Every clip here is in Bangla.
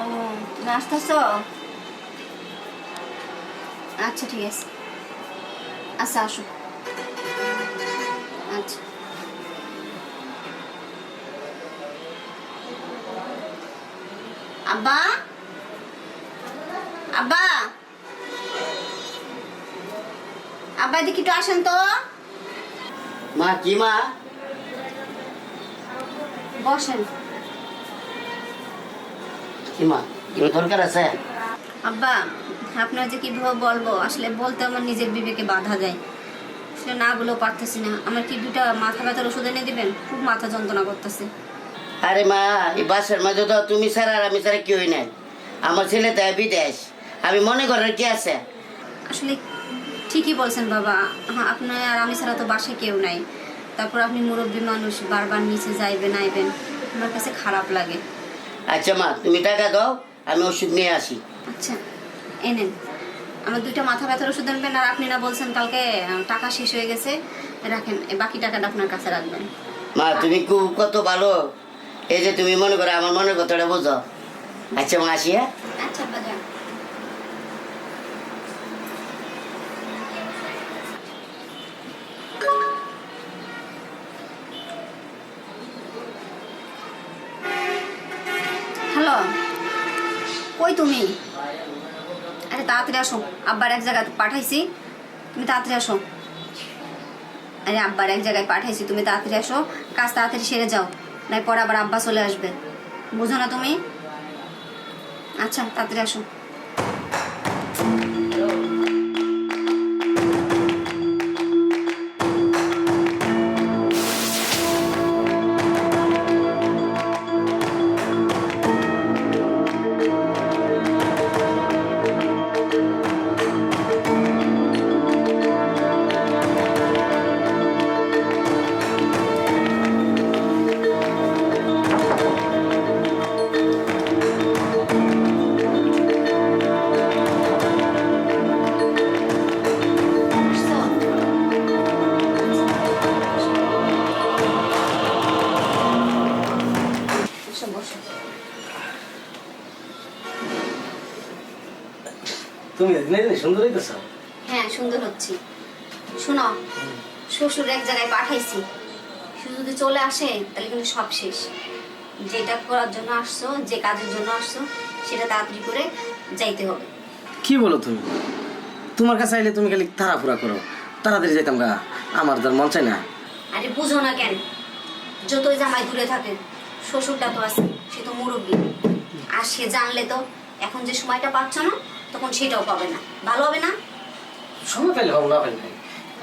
ও তুমি আসতেছো? আচ্ছা ঠিক আছে, আচ্ছা আসো। আচ্ছা আব্বা, আব্বা, আব্বা এদিকে একটু আসেন তো। মা কি মা? বসেন। কি মা, কি দরকার আছে? আব্বা আপনার যে কিভাবে বলবো, আসলে বলতে আমার নিজের বিবেকে বাধা দেয়। আসলে না বলেও পারতেছি না। আমার কি দুটা মাথা ব্যথার ওষুধ এনে দিবেন? খুব মাথা যন্ত্রণা করতেছে। আরে মা, এই বাসের মাঝে তো তুমি ছাড়া আর আমি ছাড়া কেউই নাই। আমার ছেলে তাই বিদেশ, আমি মনে করার কি আছে? আসলে ঠিকই বলছেন বাবা, হ্যাঁ আপনার আর আমি ছাড়া তো বাসায় কেউ নাই। তারপর আপনি মুরব্বী মানুষ, বারবার নিচে যাইবেন আইবেন, আমার কাছে খারাপ লাগে। আচ্ছা মা, তুমি টাকা দাও, আমি ওষুধ নিয়ে আসি। আচ্ছা এনেন, আমার দুইটা মাথা ব্যথার ওষুধ আনবেন। আর আপনি না বলছেন কালকে টাকা শেষ হয়ে গেছে, রাখেন এই বাকি টাকাটা আপনার কাছে রাখবেন। মা তুমি কত ভালো, এই যে তুমি মনে করো আমার মনের কথাটা বোঝো। আচ্ছা মা, আসি হ্যাঁ? আচ্ছা বাজার। হ্যালো, কই তুমি? আরে তাড়াতাড়ি আসো, আব্বার এক জায়গায় পাঠাইছি, তুমি তাড়াতাড়ি আসো। আরে আব্বার এক জায়গায় পাঠাইছি, তুমি তাড়াতাড়ি আসো, কাজ তাড়াতাড়ি সেরে যাও, নাই পরে আবার আব্বা চলে আসবে, বুঝো না তুমি? আচ্ছা তাড়াতাড়ি আসো। বসো বসো। তুমি দিনে দিনে সুন্দর হইতেছ। হ্যাঁ সুন্দর হচ্ছি। শোনো, শ্বশুর এক জায়গায় পাঠাইছি, সে যদি চলে আসে তাহলে কিন্তু সব শেষ। যেটা করার জন্য আসছো, যে কাজের জন্য আসছো, সেটা তাড়াতাড়ি করে যাইতে হবে। কি বলো তুমি? তোমার কাছে আইলে তুমি খালি তাড়াহুড়া করো, তাড়াতাড়ি যাইতাম গা, আমার তার মন চাই না। আরে বুঝো না কেন? যতই জামাই দূরে থাকে, শ্বশুরটা তো আছে, সে তো মুরব্বী। আর সে জানলে তো এখন যে সময়টা পাচ্ছ না, তখন সেটাও পাবে না, ভালো হবে না? সময় পাইলে ভালো, না পাইলে নাই।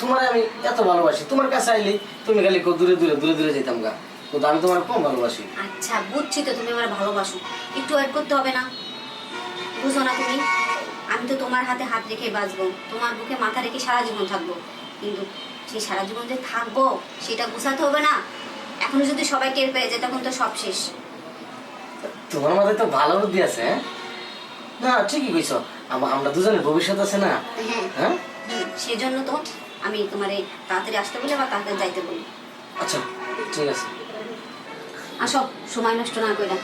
তোমার আমি এত ভালোবাসি, তোমার কাছে আইলে তুমি খালি দূরে দূরে দূরে দূরে যেতাম গা, কিন্তু আমি তোমার কম ভালোবাসি। আচ্ছা বুঝছি তো, তুমি আমার ভালোবাসো, একটু ওয়েট করতে হবে না? বুঝো না তুমি? আমি তো তোমার হাতে হাত রেখে বাঁচবো, তোমার বুকে মাথা রেখে সারা জীবন থাকবো, কিন্তু সেই সারা জীবন যে থাকবো সেটা গুছাতে হবে না? এখনো যদি সবাই টের পেয়ে যায় তখন তো সব শেষ। তোমার মাথায় তো ভালো বুদ্ধি আছে। হ্যাঁ না, ঠিকই কইছো, আমরা দুজনের ভবিষ্যৎ আছে না। হ্যাঁ হ্যাঁ সেজন্য তো আমি তোমার এই তাড়াতাড়ি আসতে বলি বা তাড়াতাড়ি যাইতে বলি। আচ্ছা ঠিক আছে। আসো, সময় নষ্ট না করে।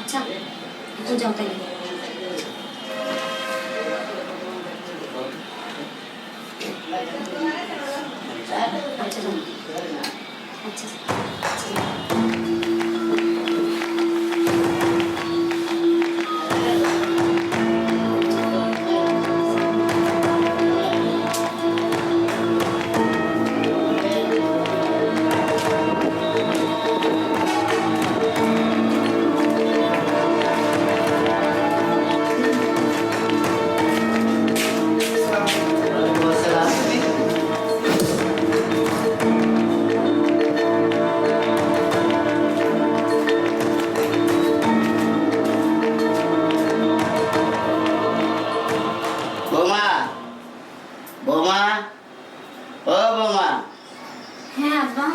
আচ্ছা এখন যাও তাই। আচ্ছা যাও। আচ্ছা বৌমা, বৌমা, ও বৌমা। হ্যাঁ আব্বা।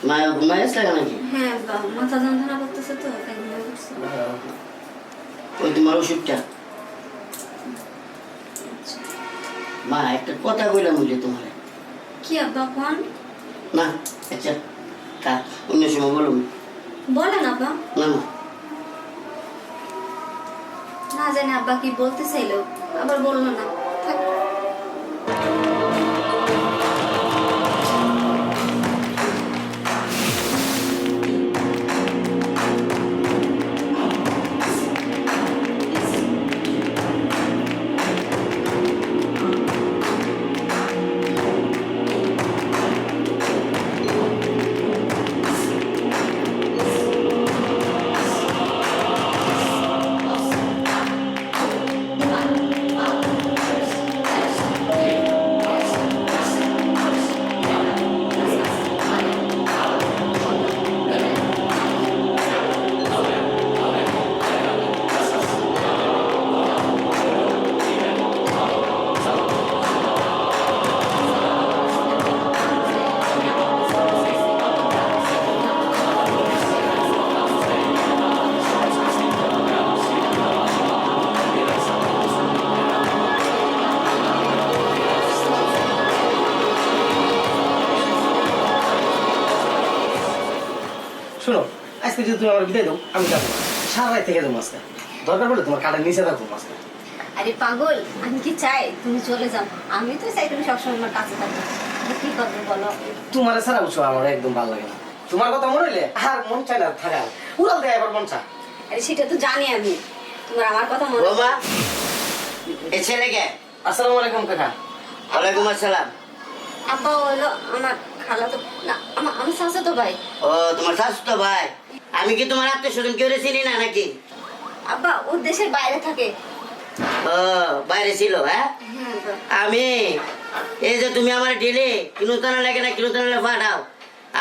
মা ঘুমাই আসলে নাকি? হ্যাঁ আব্বা, মাথা যন্ত্রণা করতেছে তো তাই ঘুমিয়ে পড়ছি। ওই তোমার ওষুধটা। মা একটা কথা কইলাম বুঝলে তোমার। কি আব্বা কোন? না আচ্ছা থাক, অন্য সময় বলুন। বলেন আব্বা। না না না জানি আব্বা কি বলতে চাইলো, আবার বললো না। থাক। শোনো, আজকে যদি তুমি আমার বিদায় দাও আমি যাবো না। সারা রাত থেকে যাবো আজকে, দরকার পড়লে তোমার কাঠের নিচে থাকবো আজকে। আরে পাগল, আমি কি চাই তুমি চলে যাও? আমি তো চাই তুমি সবসময় আমার কাছে থাকো। আমি কি করবো বলো? তোমার ছাড়া বুঝছো আমার একদম ভালো লাগে না। তোমার কথা মনে হইলে আর মন চায় না থাকা, উড়াল দেয় এবার মন চায়। আরে সেটা তো জানি আমি, তোমার আমার কথা মনে বৌমা, এ ছেলেকে। আসসালামু আলাইকুম কাকা। ওয়ালাইকুম আসসালাম। আব্বা হলো আমার খালা তো না, আমার শাশু তো ভাই। ও তোমার শাশু তো ভাই। আমি কি তোমার আত্মীয় স্বজন কেউ চিনি না নাকি? আব্বা ও দেশের বাইরে থাকে। ও বাইরে ছিল? হ্যাঁ হ্যাঁ আব্বা। আমি এই যে তুমি আমার ডেলে কিনুতানা লাগে না কিনুতানা পাঠাও,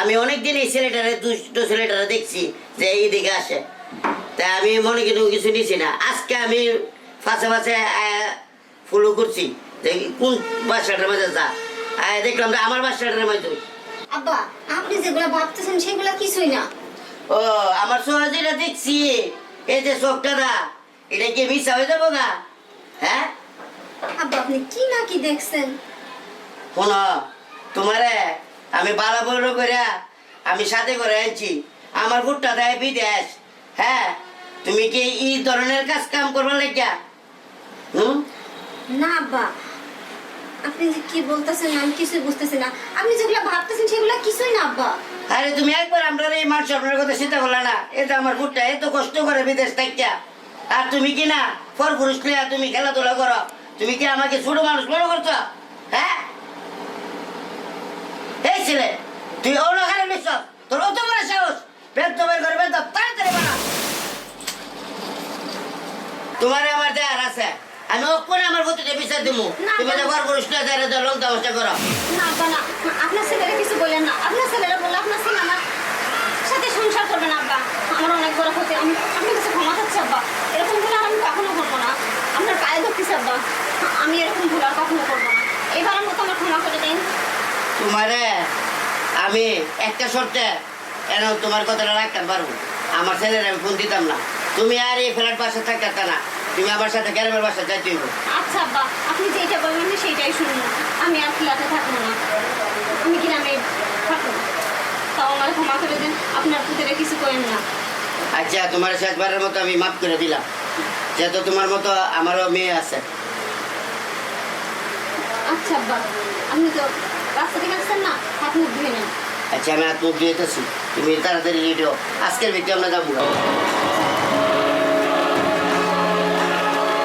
আমি অনেকদিন এই ছেলেটারে দুষ্ট ছেলেটারে দেখছি যে এইদিকে আসে, তাই আমি মনে কিন্তু কিছু নিছি না। আজকে আমি ফাঁসে ফাঁসে ফলো করছি যে কোন বাসাটার মধ্যে যা দেখলাম যে আমার বাসাটার মধ্যে। আব্বা আপনি যেগুলা ভাবতেছেন সেগুলা কিছুই না। ও আমার সোনা যেটা দেখছি, এই যে চোখটা, এটা কি মিশা হয়ে যাবো না? হ্যাঁ আব্বা আপনি কি না কি দেখছেন? শোনো, তোমারে আমি বালা বড় করে আমি সাথে করে আনছি, আমার ভুট্টা দেয় বিদেশ। হ্যাঁ তুমি কি এই ধরনের কাজ কাম করবার লাগিয়া? না আব্বা, আপনি যে কি বলতেছেন আমি কিছুই বুঝতেছি না। আপনি যেগুলা ভাবতেছেন সেগুলা কিছুই না আব্বা। আরে তুমি একবার আমরা এই মানুষ আপনার কথা চিন্তা করলে না? এটা আমার ভুট্টা এত কষ্ট করে বিদেশ থাকিয়া, আর তুমি কি না পর পুরুষ লিয়া তুমি খেলাধুলা করো? তুমি কি আমাকে ছোট মানুষ মনে করছো? হ্যাঁ এই ছেলে, তুই অন্য খারাপ নিচ্ছ, তোর অত বড় সাহস, বেদ বের করে বেদ তাড়াতাড়ি বানা। তোমার আমার দেয়ার আছে, আমি অক্ষরে আমার গতিতে বিচার দিব। তুমি তো পর পুরুষ লিয়া যারা লং তামাশা করো। না আব্বা না, আপনার ছেলেরা কিছু বললেন না। আপনার ছেলেরা বললে আপনার ছেলে আমার সাথে সংসার করবে না আব্বা। আমার অনেক বড় ক্ষতি, আমি আপনার কাছে ক্ষমা চাচ্ছি আব্বা। এরকম ভুল আর আমি কখনো করবো না। আপনার পায়ে ধরতেছি আব্বা, আমি এরকম ভুল আর কখনো করবো না। এবারের মতো আমার ক্ষমা করে দিন। তোমারে আমি একটা শর্তে এন তোমার কথাটা রাখতে পারবো, আমার ছেলের আমি ফোন দিতাম না। তুমি আর এই ফ্ল্যাট বাসা থাকতে না, তুমি আমার সাথে গ্রামের বাসা যাইতে হইব। আচ্ছা আব্বা, আপনি যেটা বলবেন না সেইটাই শুনবো। আমি আর ফ্ল্যাটে থাকবো না, আমি গ্রামে থাকবো। তাও আমার ক্ষমা করে দিন, আপনার পুতেরা কিছু করেন না। আচ্ছা তোমার শেষবারের মতো আমি মাফ করে দিলাম, যেহেতু তোমার মতো আমারও মেয়ে আছে। আচ্ছা আব্বা, আপনি তো রাস্তা থেকে আসছেন না, হাত মুখ ধুয়ে নেন। আচ্ছা আমি হাত মুখ দিয়েতেছি, তুমি তাড়াতাড়ি রেডি হও, আজকের ভিতরে আমরা যাবো।